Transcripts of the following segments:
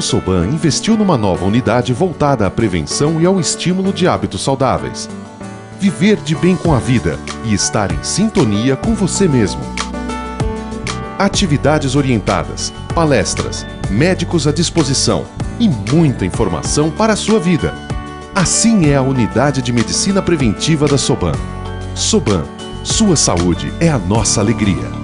Grupo Soban investiu numa nova unidade voltada à prevenção e ao estímulo de hábitos saudáveis. Viver de bem com a vida e estar em sintonia com você mesmo. Atividades orientadas, palestras, médicos à disposição e muita informação para a sua vida. Assim é a unidade de medicina preventiva da Soban. Soban, sua saúde é a nossa alegria.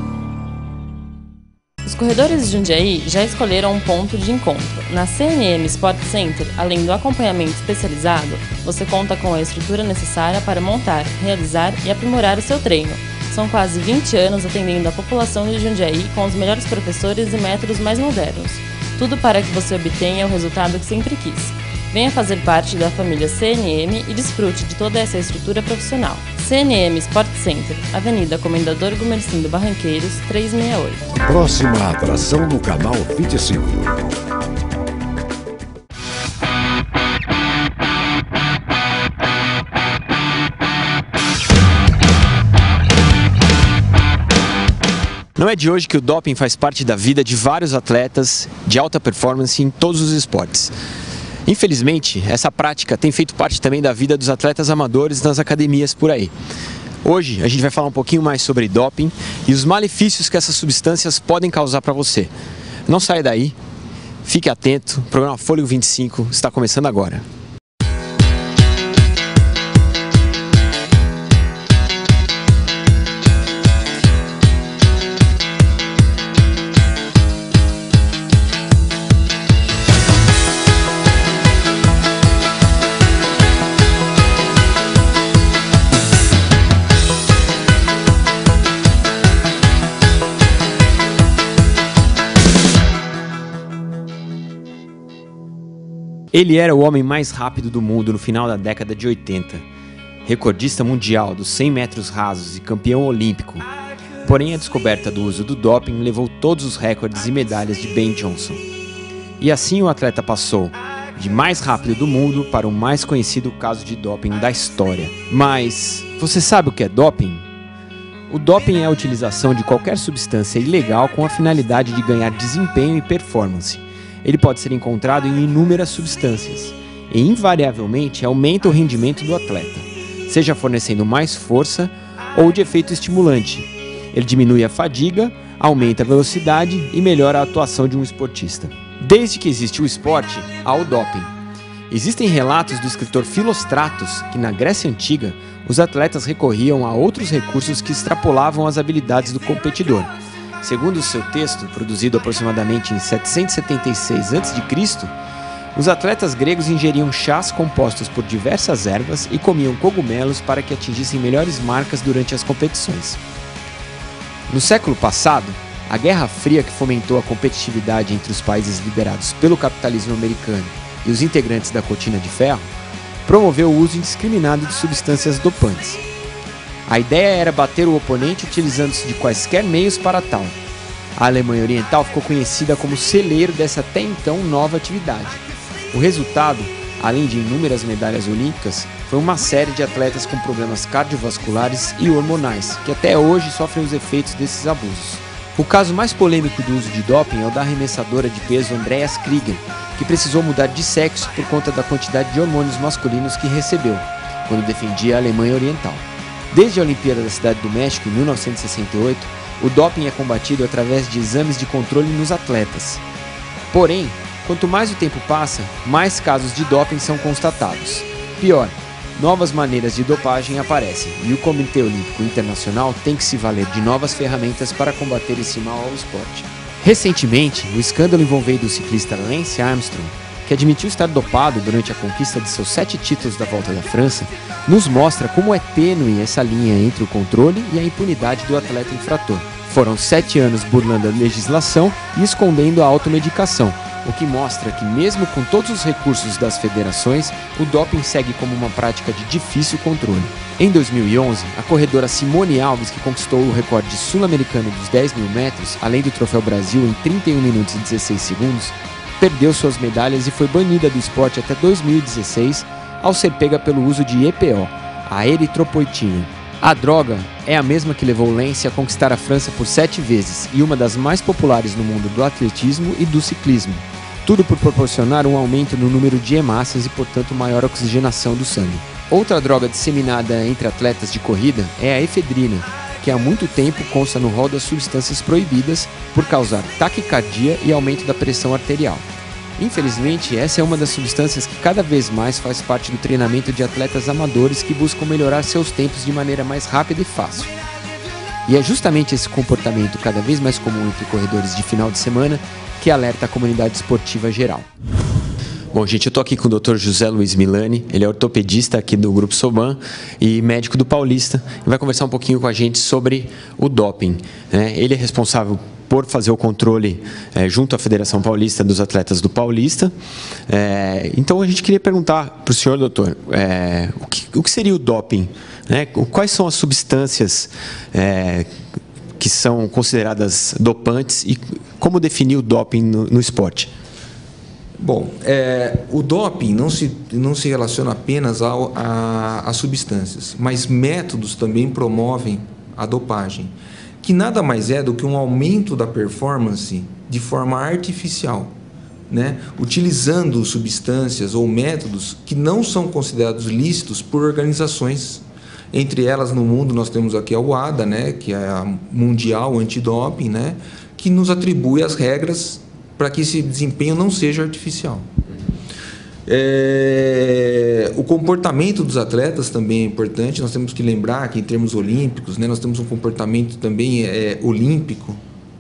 Os corredores de Jundiaí já escolheram um ponto de encontro. Na CNM Sport Center, além do acompanhamento especializado, você conta com a estrutura necessária para montar, realizar e aprimorar o seu treino. São quase 20 anos atendendo a população de Jundiaí com os melhores professores e métodos mais modernos. Tudo para que você obtenha o resultado que sempre quis. Venha fazer parte da família CNM e desfrute de toda essa estrutura profissional. CNM Sport Center, Avenida Comendador Gumercindo Barranqueiros, 368. Próxima atração no canal 25. Não é de hoje que o doping faz parte da vida de vários atletas de alta performance em todos os esportes. Infelizmente, essa prática tem feito parte também da vida dos atletas amadores nas academias por aí. Hoje a gente vai falar um pouquinho mais sobre doping e os malefícios que essas substâncias podem causar para você. Não saia daí, fique atento, o programa Fôlego 25 está começando agora. Ele era o homem mais rápido do mundo no final da década de 80, recordista mundial dos 100 metros rasos e campeão olímpico. Porém, a descoberta do uso do doping levou todos os recordes e medalhas de Ben Johnson. E assim o atleta passou de mais rápido do mundo para o mais conhecido caso de doping da história. Mas você sabe o que é doping? O doping é a utilização de qualquer substância ilegal com a finalidade de ganhar desempenho e performance. Ele pode ser encontrado em inúmeras substâncias e, invariavelmente, aumenta o rendimento do atleta, seja fornecendo mais força ou de efeito estimulante. Ele diminui a fadiga, aumenta a velocidade e melhora a atuação de um esportista. Desde que existe o esporte, há o doping. Existem relatos do escritor Philostratos que, na Grécia Antiga, os atletas recorriam a outros recursos que extrapolavam as habilidades do competidor. Segundo o seu texto, produzido aproximadamente em 776 a.C., os atletas gregos ingeriam chás compostos por diversas ervas e comiam cogumelos para que atingissem melhores marcas durante as competições. No século passado, a Guerra Fria, que fomentou a competitividade entre os países liderados pelo capitalismo americano e os integrantes da Cortina de Ferro, promoveu o uso indiscriminado de substâncias dopantes. A ideia era bater o oponente utilizando-se de quaisquer meios para tal. A Alemanha Oriental ficou conhecida como celeiro dessa até então nova atividade. O resultado, além de inúmeras medalhas olímpicas, foi uma série de atletas com problemas cardiovasculares e hormonais, que até hoje sofrem os efeitos desses abusos. O caso mais polêmico do uso de doping é o da arremessadora de peso Andreas Krieger, que precisou mudar de sexo por conta da quantidade de hormônios masculinos que recebeu, quando defendia a Alemanha Oriental. Desde a Olimpíada da Cidade do México, em 1968, o doping é combatido através de exames de controle nos atletas. Porém, quanto mais o tempo passa, mais casos de doping são constatados. Pior, novas maneiras de dopagem aparecem e o Comitê Olímpico Internacional tem que se valer de novas ferramentas para combater esse mal ao esporte. Recentemente, o escândalo envolvendo o ciclista Lance Armstrong, que admitiu estar dopado durante a conquista de seus 7 títulos da Volta da França, nos mostra como é tênue essa linha entre o controle e a impunidade do atleta infrator. Foram 7 anos burlando a legislação e escondendo a automedicação, o que mostra que mesmo com todos os recursos das federações, o doping segue como uma prática de difícil controle. Em 2011, a corredora Simone Alves, que conquistou o recorde sul-americano dos 10.000 metros, além do Troféu Brasil em 31 minutos e 16 segundos, perdeu suas medalhas e foi banida do esporte até 2016 ao ser pega pelo uso de EPO, a eritropoetina. A droga é a mesma que levou Lance a conquistar a França por 7 vezes e uma das mais populares no mundo do atletismo e do ciclismo. tudo por proporcionar um aumento no número de hemácias e, portanto, maior oxigenação do sangue. Outra droga disseminada entre atletas de corrida é a efedrina, que há muito tempo consta no rol das substâncias proibidas por causar taquicardia e aumento da pressão arterial. Infelizmente, essa é uma das substâncias que cada vez mais faz parte do treinamento de atletas amadores que buscam melhorar seus tempos de maneira mais rápida e fácil. E é justamente esse comportamento cada vez mais comum entre corredores de final de semana que alerta a comunidade esportiva geral. Bom, gente, eu estou aqui com o Dr. José Luiz Milani, ele é ortopedista aqui do Grupo Soban e médico do Paulista, e vai conversar um pouquinho com a gente sobre o doping, né? Ele é responsável por fazer o controle junto à Federação Paulista dos Atletas do Paulista. Então, a gente queria perguntar para o senhor, doutor, o que seria o doping? Né? Quais são as substâncias que são consideradas dopantes e como definir o doping no esporte? Bom, o doping não se relaciona apenas a substâncias, mas métodos também promovem a dopagem, que nada mais é do que um aumento da performance de forma artificial, né? Utilizando substâncias ou métodos que não são considerados lícitos por organizações. Entre elas, no mundo, nós temos aqui a UADA, né? Que é a Mundial Antidoping, né? Que nos atribui as regras para que esse desempenho não seja artificial. O comportamento dos atletas também é importante. Nós temos que lembrar que, em termos olímpicos, né, nós temos um comportamento também olímpico,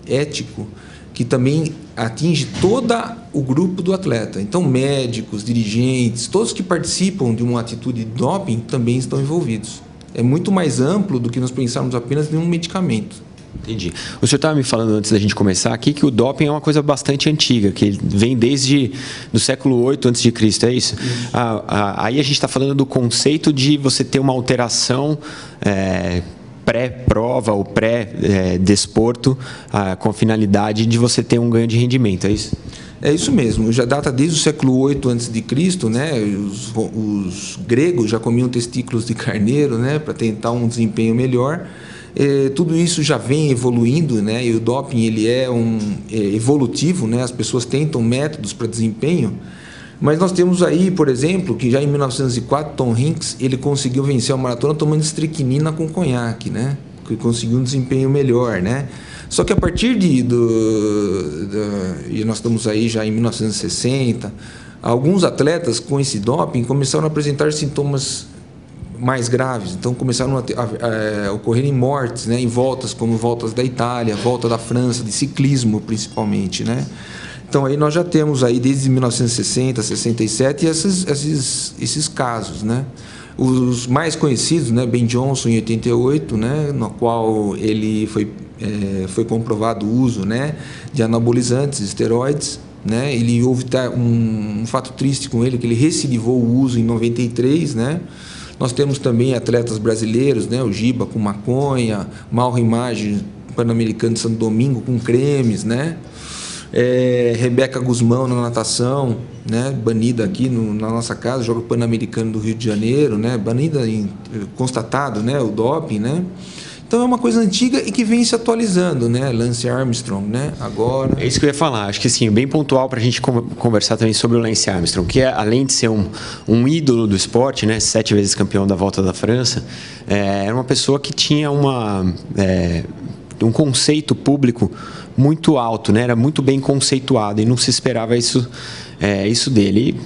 ético, que também atinge todo o grupo do atleta. Então, médicos, dirigentes, todos que participam de uma atitude de doping também estão envolvidos. É muito mais amplo do que nós pensarmos apenas em um medicamento. Entendi. O senhor estava me falando antes da gente começar aqui que o doping é uma coisa bastante antiga, que vem desde do século 8 a.C., é isso? Aí a gente está falando do conceito de você ter uma alteração pré-prova ou pré-desporto com a finalidade de você ter um ganho de rendimento, é isso? É isso mesmo, já data desde o século 8 a.C., né? Os gregos já comiam testículos de carneiro, né? Para tentar um desempenho melhor. Tudo isso já vem evoluindo, né? E o doping ele é evolutivo, né? As pessoas tentam métodos para desempenho, mas nós temos aí, por exemplo, que já em 1904 Tom Hanks ele conseguiu vencer a maratona tomando estricnina com conhaque, né? Que conseguiu um desempenho melhor, né? Só que a partir e nós estamos aí já em 1960, alguns atletas com esse doping começaram a apresentar sintomas mais graves, então começaram a ocorrer mortes, né, em voltas como voltas da Itália, volta da França, de ciclismo principalmente, né? Então aí nós já temos aí desde 1960, 67 esses casos, né? Os mais conhecidos, né, Ben Johnson em 88, né, no qual ele foi comprovado o uso, né, de anabolizantes, esteroides, né? Ele houve um fato triste com ele que ele recidivou o uso em 93, né? Nós temos também atletas brasileiros, né? O Giba com maconha, Mauro Imagem, Pan-Americano de Santo Domingo com cremes, né? Rebeca Guzmão na natação, né? Banida aqui na nossa casa, joga o Pan-Americano do Rio de Janeiro, né? Banida constatado, né? O doping, né? Então é uma coisa antiga e que vem se atualizando, né? Lance Armstrong, né? Agora. É isso que eu ia falar. Acho que sim, bem pontual para a gente conversar também sobre o Lance Armstrong, que além de ser um ídolo do esporte, né? 7 vezes campeão da Volta da França, era uma pessoa que tinha um conceito público muito alto, né? Era muito bem conceituado e não se esperava isso dele.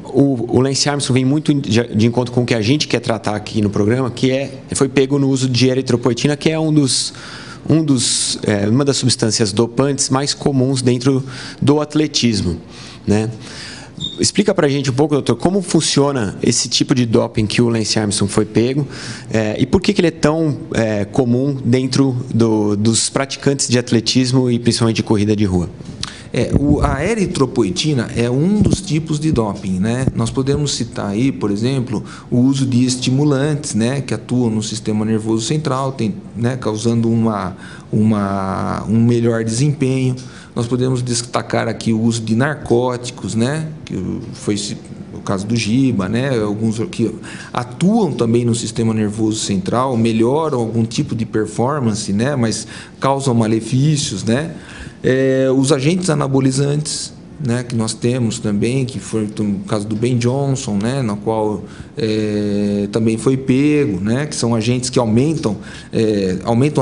O Lance Armstrong vem muito de encontro com o que a gente quer tratar aqui no programa, que foi pego no uso de eritropoetina, que é uma das substâncias dopantes mais comuns dentro do atletismo, né? Explica pra gente um pouco, doutor, como funciona esse tipo de doping que o Lance Armstrong foi pego e por que ele é tão comum dentro dos praticantes de atletismo e principalmente de corrida de rua. A eritropoetina é um dos tipos de doping, né? Nós podemos citar aí, por exemplo, o uso de estimulantes, né, que atuam no sistema nervoso central, né, causando um melhor desempenho. Nós podemos destacar aqui o uso de narcóticos, né, que foi o caso do Giba, né, alguns que atuam também no sistema nervoso central, melhoram algum tipo de performance, né, mas causam malefícios, né? Os agentes anabolizantes, né, que nós temos também, que foi o caso do Ben Johnson, né, na qual também foi pego, né, que são agentes que aumentam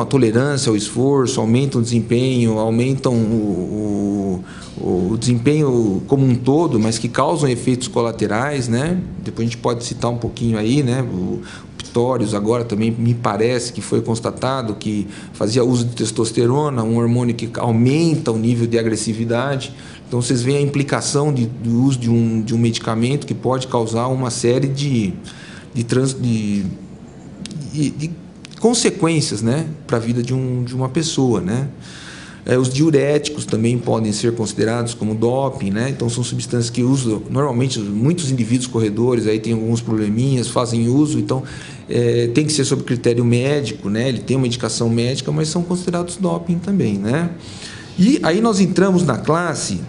a tolerância ao esforço, aumentam o desempenho, aumentam o desempenho como um todo, mas que causam efeitos colaterais, né? Depois a gente pode citar um pouquinho aí, né? O Pistorius agora também me parece que foi constatado que fazia uso de testosterona, um hormônio que aumenta o nível de agressividade. Então vocês veem a implicação do uso de um medicamento que pode causar uma série de consequências, né, para a vida de uma pessoa, né? Os diuréticos também podem ser considerados como doping, né? Então são substâncias que usam normalmente muitos indivíduos corredores, aí tem alguns probleminhas, fazem uso, então tem que ser sob critério médico, né? Ele tem uma indicação médica, mas são considerados doping também, né? E aí nós entramos na classe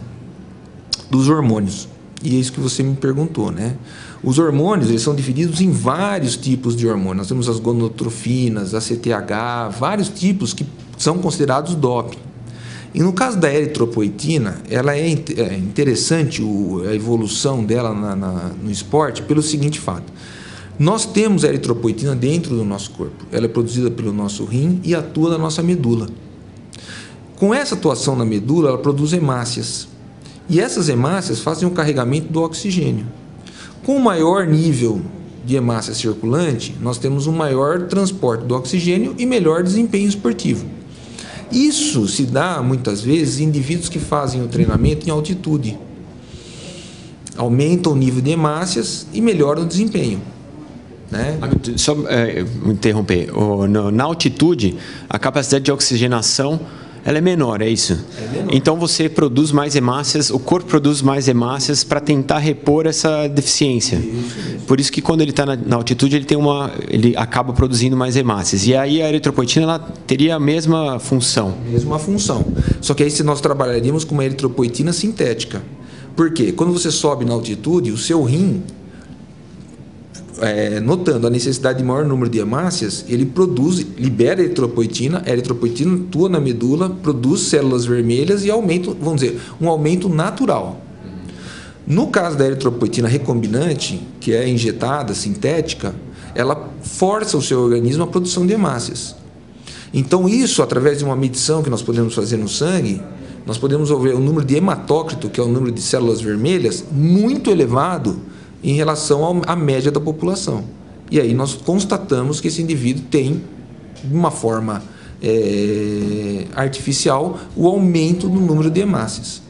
dos hormônios, e é isso que você me perguntou, né? Os hormônios, eles são divididos em vários tipos de hormônios. Nós temos as gonotrofinas, a CTH, vários tipos que são considerados doping. E no caso da eritropoetina, ela é interessante a evolução dela no esporte pelo seguinte fato. Nós temos a eritropoetina dentro do nosso corpo. Ela é produzida pelo nosso rim e atua na nossa medula. Com essa atuação na medula, ela produz hemácias. E essas hemácias fazem o carregamento do oxigênio. Com maior nível de hemácia circulante, nós temos um maior transporte do oxigênio e melhor desempenho esportivo. Isso se dá, muitas vezes, em indivíduos que fazem o treinamento em altitude. Aumentam o nível de hemácias e melhoram o desempenho, né? Só interromper. Na altitude, a capacidade de oxigenação ela é menor, é isso? É menor. Então você produz mais hemácias, o corpo produz mais hemácias para tentar repor essa deficiência. Isso. Por isso que quando ele está na altitude, ele acaba produzindo mais hemácias. E aí a eritropoetina ela teria a mesma função. Mesma função. Só que aí se nós trabalharíamos com uma eritropoetina sintética. Por quê? Quando você sobe na altitude, o seu rim, notando a necessidade de maior número de hemácias, ele libera eritropoetina, a eritropoetina atua na medula, produz células vermelhas e aumenta, vamos dizer, um aumento natural. No caso da eritropoetina recombinante, que é injetada, sintética, ela força o seu organismo à produção de hemácias. Então isso, através de uma medição que nós podemos fazer no sangue, nós podemos ver o número de hematócrito, que é o número de células vermelhas, muito elevado em relação à média da população. E aí nós constatamos que esse indivíduo tem, de uma forma artificial, o aumento no número de hemácias,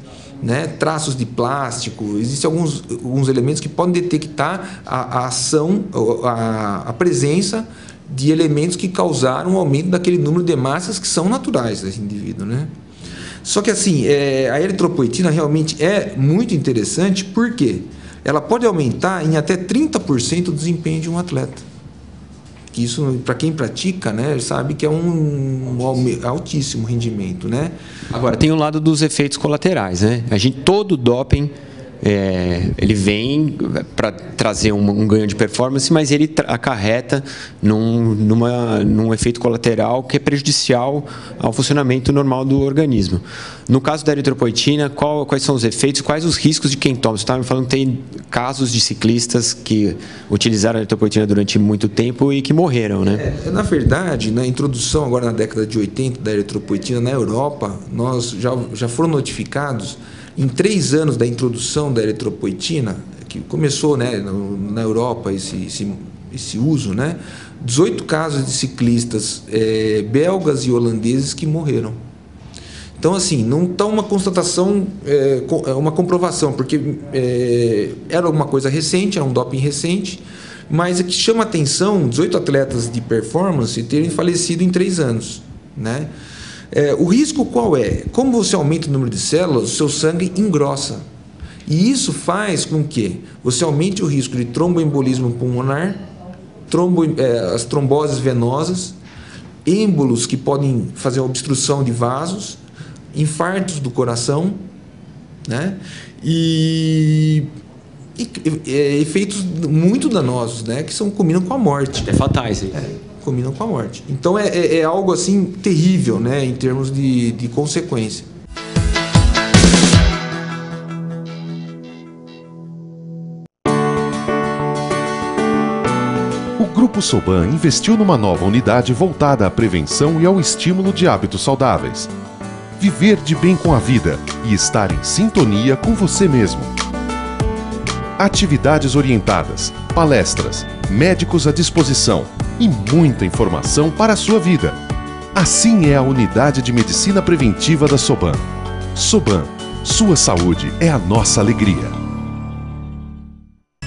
né? Traços de plástico, existem alguns elementos que podem detectar a ação, a presença de elementos que causaram o aumento daquele número de hemácias que são naturais desse indivíduo, né? Só que assim, a eritropoetina realmente é muito interessante, por quê? Ela pode aumentar em até 30% o desempenho de um atleta. Isso, para quem pratica, né, sabe que é um altíssimo rendimento, né? Agora, tem o lado dos efeitos colaterais, né? Todo doping, ele vem para trazer um ganho de performance, mas ele acarreta num efeito colateral que é prejudicial ao funcionamento normal do organismo. No caso da eritropoetina, quais são os efeitos, quais os riscos de quem toma? Você estava me falando que tem casos de ciclistas que utilizaram a eritropoetina durante muito tempo e que morreram, né? Na verdade, na introdução agora na década de 80 da eritropoetina na Europa, nós já foram notificados em 3 anos da introdução da eritropoetina, que começou, né, na Europa esse uso, né, 18 casos de ciclistas belgas e holandeses que morreram. Então, assim, não está uma constatação, uma comprovação, porque era uma coisa recente, era um doping recente, mas o que chama atenção, 18 atletas de performance terem falecido em 3 anos, né? O risco qual é? Como você aumenta o número de células, o seu sangue engrossa. E isso faz com que você aumente o risco de tromboembolismo pulmonar, as tromboses venosas, êmbolos que podem fazer obstrução de vasos, infartos do coração, né? E efeitos muito danosos, né? Que combinam com a morte. É fatais, hein? Combinam com a morte. Então é algo assim terrível, né, em termos de consequência. Grupo Soban investiu numa nova unidade voltada à prevenção e ao estímulo de hábitos saudáveis. Viver de bem com a vida e estar em sintonia com você mesmo. Atividades orientadas, palestras, médicos à disposição e muita informação para a sua vida. Assim é a unidade de medicina preventiva da Soban. Soban, sua saúde é a nossa alegria.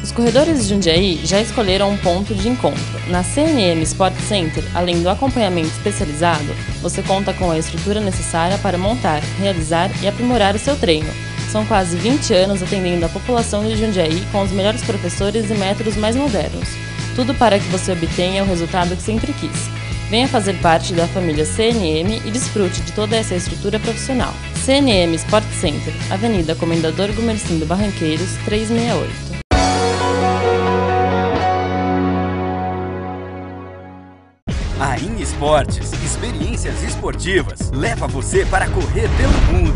Os corredores de Jundiaí já escolheram um ponto de encontro. Na CNM Sport Center, além do acompanhamento especializado, você conta com a estrutura necessária para montar, realizar e aprimorar o seu treino. São quase 20 anos atendendo a população de Jundiaí com os melhores professores e métodos mais modernos. Tudo para que você obtenha o resultado que sempre quis. Venha fazer parte da família CNM e desfrute de toda essa estrutura profissional. CNM Sport Center, Avenida Comendador Gumercindo Barranqueiros, 368. A In Esportes, experiências esportivas, leva você para correr pelo mundo.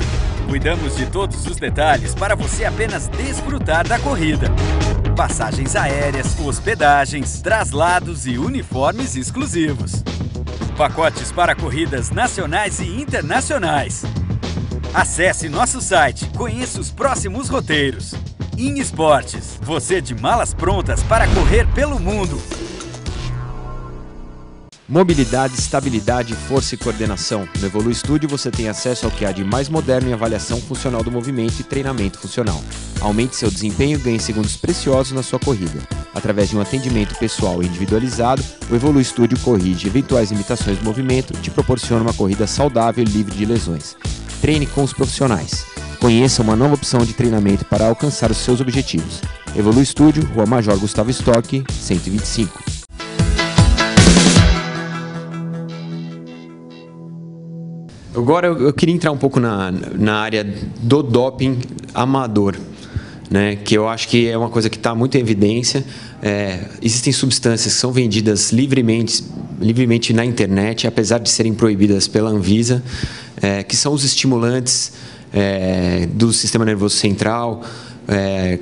Cuidamos de todos os detalhes para você apenas desfrutar da corrida. Passagens aéreas, hospedagens, traslados e uniformes exclusivos. Pacotes para corridas nacionais e internacionais. Acesse nosso site, conheça os próximos roteiros. In Esportes, você de malas prontas para correr pelo mundo. Mobilidade, estabilidade, força e coordenação. No Evolui Studio você tem acesso ao que há de mais moderno em avaliação funcional do movimento e treinamento funcional. Aumente seu desempenho e ganhe segundos preciosos na sua corrida. Através de um atendimento pessoal e individualizado, o Evolui Studio corrige eventuais limitações do movimento e te proporciona uma corrida saudável e livre de lesões. Treine com os profissionais. Conheça uma nova opção de treinamento para alcançar os seus objetivos. Evolui Studio, Rua Major Gustavo Stock, 125. Agora eu queria entrar um pouco na área do doping amador, né? Que eu acho que é uma coisa que está muito em evidência. Existem substâncias que são vendidas livremente na internet, apesar de serem proibidas pela Anvisa, que são os estimulantes do sistema nervoso central,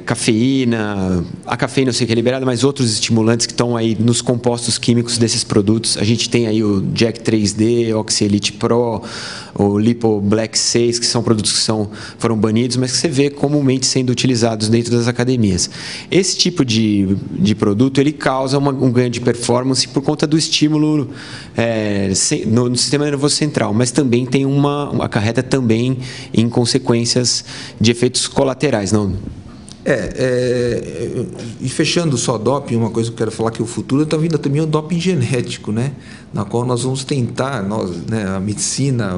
cafeína. A cafeína eu sei que é liberada, mas outros estimulantes que estão aí nos compostos químicos desses produtos. A gente tem aí o Jack 3D, Oxy Elite Pro, o Lipo Black 6, que são produtos que foram banidos, mas que você vê comumente sendo utilizados dentro das academias. Esse tipo de produto ele causa um ganho de performance por conta do estímulo no sistema nervoso central, mas também tem acarreta também em consequências de efeitos colaterais, não? E fechando só doping, uma coisa que eu quero falar que o futuro está vindo também o doping genético, né? Na qual nós vamos tentar, a medicina,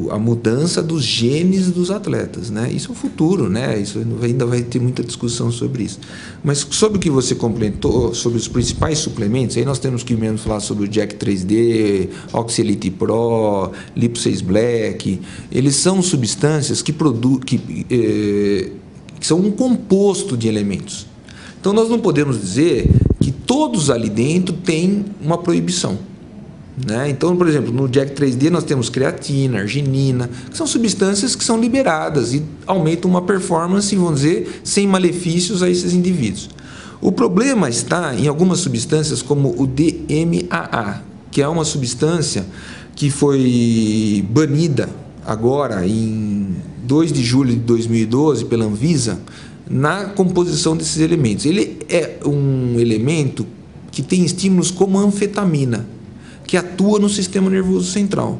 a mudança dos genes dos atletas, né? Isso é o futuro, né? Isso ainda vai ter muita discussão sobre isso. Mas sobre o que você complementou, sobre os principais suplementos, aí nós temos que mesmo falar sobre o Jack 3D, Oxy Elite Pro, Lipo 6 Black. Eles são substâncias que são um composto de elementos. Então, nós não podemos dizer que todos ali dentro têm uma proibição, né? Então, por exemplo, no Jack 3D nós temos creatina, arginina, que são substâncias que são liberadas e aumentam uma performance, vamos dizer, sem malefícios a esses indivíduos. O problema está em algumas substâncias como o DMAA, que é uma substância que foi banida agora em 2 de julho de 2012 pela Anvisa na composição desses elementos. Ele é um elemento que tem estímulos como a anfetamina, que atua no sistema nervoso central.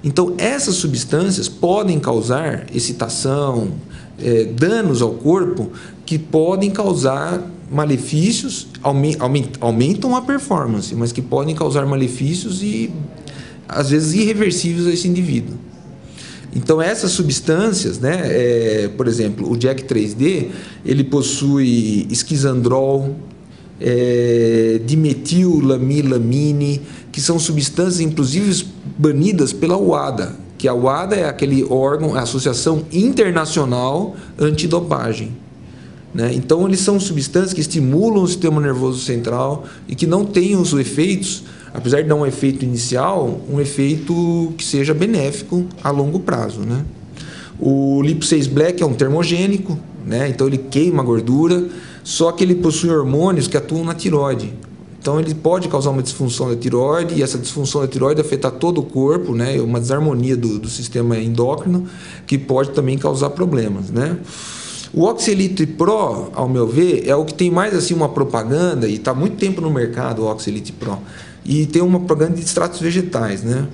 Então, essas substâncias podem causar excitação, danos ao corpo que podem causar malefícios, aumentam a performance, mas que podem causar malefícios e, às vezes, irreversíveis a esse indivíduo. Então, essas substâncias, por exemplo, o Jack 3D, ele possui esquizandrol, dimetilamine, que são substâncias, inclusive, banidas pela UADA, que a UADA é aquele órgão, a Associação Internacional Antidopagem, né? Então, eles são substâncias que estimulam o sistema nervoso central e que não têm os efeitos, apesar de dar um efeito inicial, um efeito que seja benéfico a longo prazo, né? O Lipo 6 Black é um termogênico, né? Então ele queima a gordura, só que ele possui hormônios que atuam na tireoide, Então ele pode causar uma disfunção da tireoide, e essa disfunção da tireoide afeta todo o corpo, né? Uma desarmonia do sistema endócrino, que pode também causar problemas, né? O Oxelite Pro, ao meu ver, é o que tem mais assim uma propaganda, e está há muito tempo no mercado o Oxelite Pro, e tem uma propaganda de extratos vegetais, né?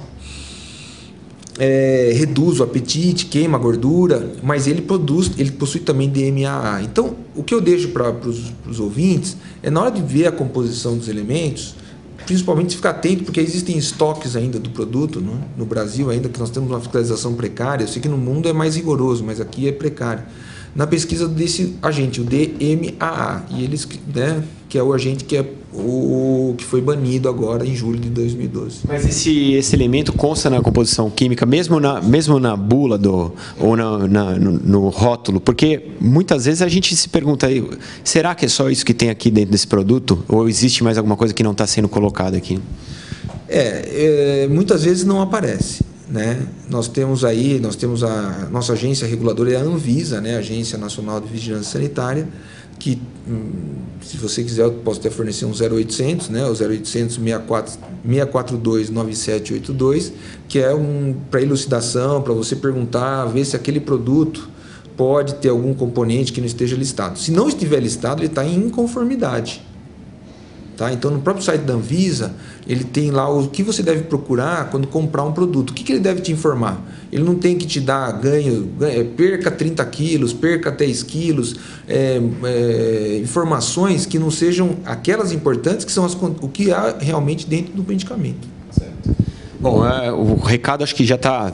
Reduz o apetite, queima a gordura, mas ele possui também DMAA. Então, o que eu deixo para os ouvintes é, na hora de ver a composição dos elementos, principalmente ficar atento, porque existem estoques ainda do produto, né? No Brasil ainda, que nós temos uma fiscalização precária. Eu sei que no mundo é mais rigoroso, mas aqui é precário. Na pesquisa desse agente, o DMAA, e eles, né, que é o agente que foi banido agora em julho de 2012. Mas esse elemento consta na composição química, mesmo na bula ou no rótulo? Porque muitas vezes a gente se pergunta aí, será que é só isso que tem aqui dentro desse produto? Ou existe mais alguma coisa que não está sendo colocada aqui? Muitas vezes não aparece. Né? Nós temos a nossa agência reguladora, é a Anvisa, né? Agência Nacional de Vigilância Sanitária, que, se você quiser, eu posso até fornecer um 0800, né? O 0800 642 9782, que é para elucidação, para você perguntar, ver se aquele produto pode ter algum componente que não esteja listado. Se não estiver listado, ele está em inconformidade. Tá? Então, no próprio site da Anvisa, ele tem lá o que você deve procurar quando comprar um produto. O que ele deve te informar? Ele não tem que te dar perca 30 quilos, perca 10 quilos, informações que não sejam aquelas importantes, que são o que há realmente dentro do medicamento. Certo. Bom, o recado acho que já está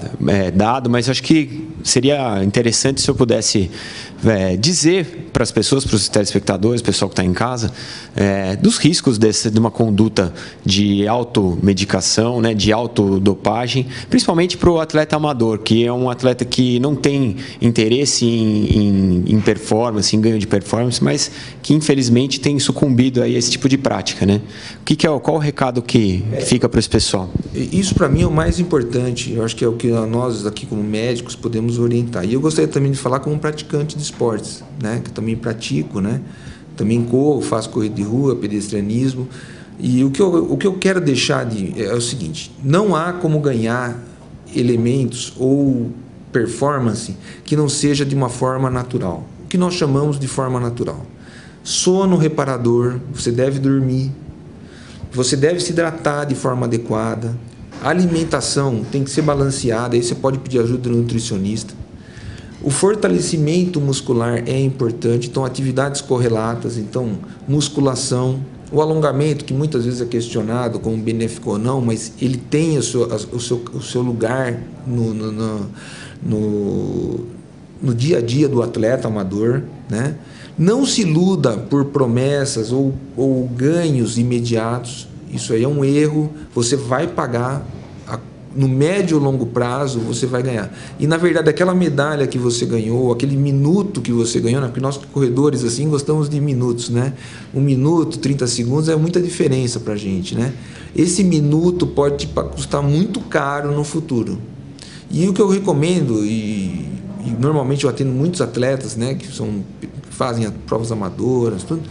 dado, mas acho que seria interessante se eu pudesse dizer para as pessoas, para os telespectadores, o pessoal que está em casa, dos riscos de uma conduta de automedicação, né, de autodopagem, principalmente para o atleta amador, que é um atleta que não tem interesse em performance, em ganho de performance, mas que infelizmente tem sucumbido a esse tipo de prática, né? Qual o recado que fica para esse pessoal? Isso para mim é o mais importante. Eu acho que é o que nós aqui como médicos podemos orientar. E eu gostaria também de falar como praticante de esportes, né? Que eu também pratico, né? Também corro, faço corrida de rua, pedestrianismo. E o que eu quero deixar é o seguinte: não há como ganhar elementos ou performance que não seja de uma forma natural. O que nós chamamos de forma natural. Sono reparador, você deve dormir, você deve se hidratar de forma adequada, a alimentação tem que ser balanceada, aí você pode pedir ajuda do nutricionista. O fortalecimento muscular é importante, então atividades correlatas, então musculação, o alongamento, que muitas vezes é questionado como benéfico ou não, mas ele tem o seu lugar no dia a dia do atleta amador, né? Não se iluda por promessas ou ganhos imediatos, isso aí é um erro, você vai pagar, no médio ou longo prazo você vai ganhar. E na verdade aquela medalha que você ganhou, aquele minuto que você ganhou, né? Porque nós corredores assim gostamos de minutos, né? 1 minuto, 30 segundos é muita diferença pra gente, né? Esse minuto pode te custar muito caro no futuro. E o que eu recomendo, e normalmente eu atendo muitos atletas, né, que fazem provas amadoras, tudo.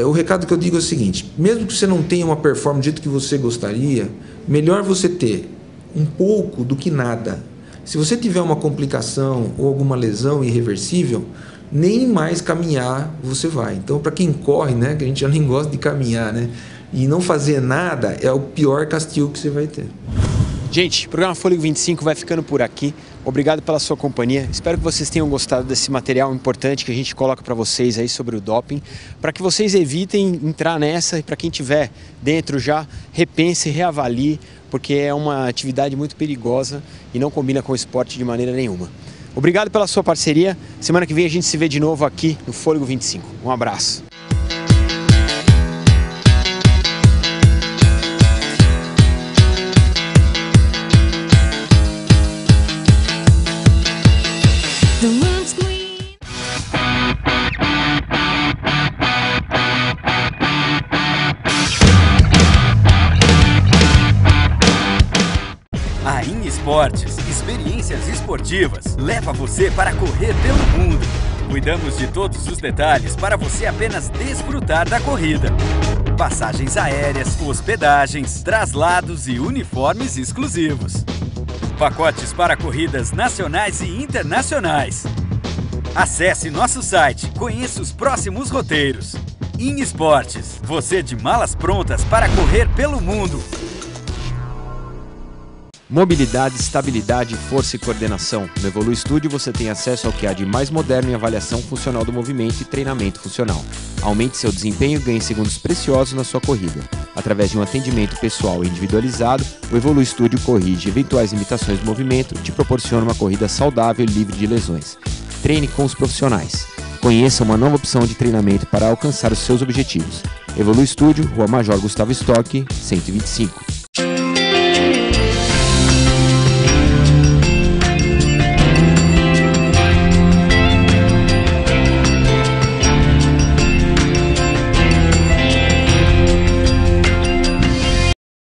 O recado que eu digo é o seguinte: mesmo que você não tenha uma performance do jeito que você gostaria, melhor você ter um pouco do que nada. Se você tiver uma complicação ou alguma lesão irreversível, nem mais caminhar você vai. Então, para quem corre, né, que a gente já nem gosta de caminhar, né, e não fazer nada é o pior castigo que você vai ter. Gente, o programa Fôlego 25 vai ficando por aqui. Obrigado pela sua companhia. Espero que vocês tenham gostado desse material importante que a gente coloca para vocês aí sobre o doping, para que vocês evitem entrar nessa, e para quem estiver dentro já, repense, reavalie, porque é uma atividade muito perigosa e não combina com o esporte de maneira nenhuma. Obrigado pela sua parceria. Semana que vem a gente se vê de novo aqui no Fôlego 25. Um abraço. A In Esportes, experiências esportivas, leva você para correr pelo mundo. Cuidamos de todos os detalhes para você apenas desfrutar da corrida. passagens aéreas, hospedagens, traslados e uniformes exclusivos. Pacotes para corridas nacionais e internacionais. Acesse nosso site, conheça os próximos roteiros. InEsportes, você de malas prontas para correr pelo mundo. Mobilidade, estabilidade, força e coordenação. No Evolui Studio você tem acesso ao que há de mais moderno em avaliação funcional do movimento e treinamento funcional. Aumente seu desempenho e ganhe segundos preciosos na sua corrida. Através de um atendimento pessoal e individualizado, o Evolui Studio corrige eventuais limitações do movimento e te proporciona uma corrida saudável e livre de lesões. Treine com os profissionais. Conheça uma nova opção de treinamento para alcançar os seus objetivos. Evolui Studio, Rua Major Gustavo Stock, 125.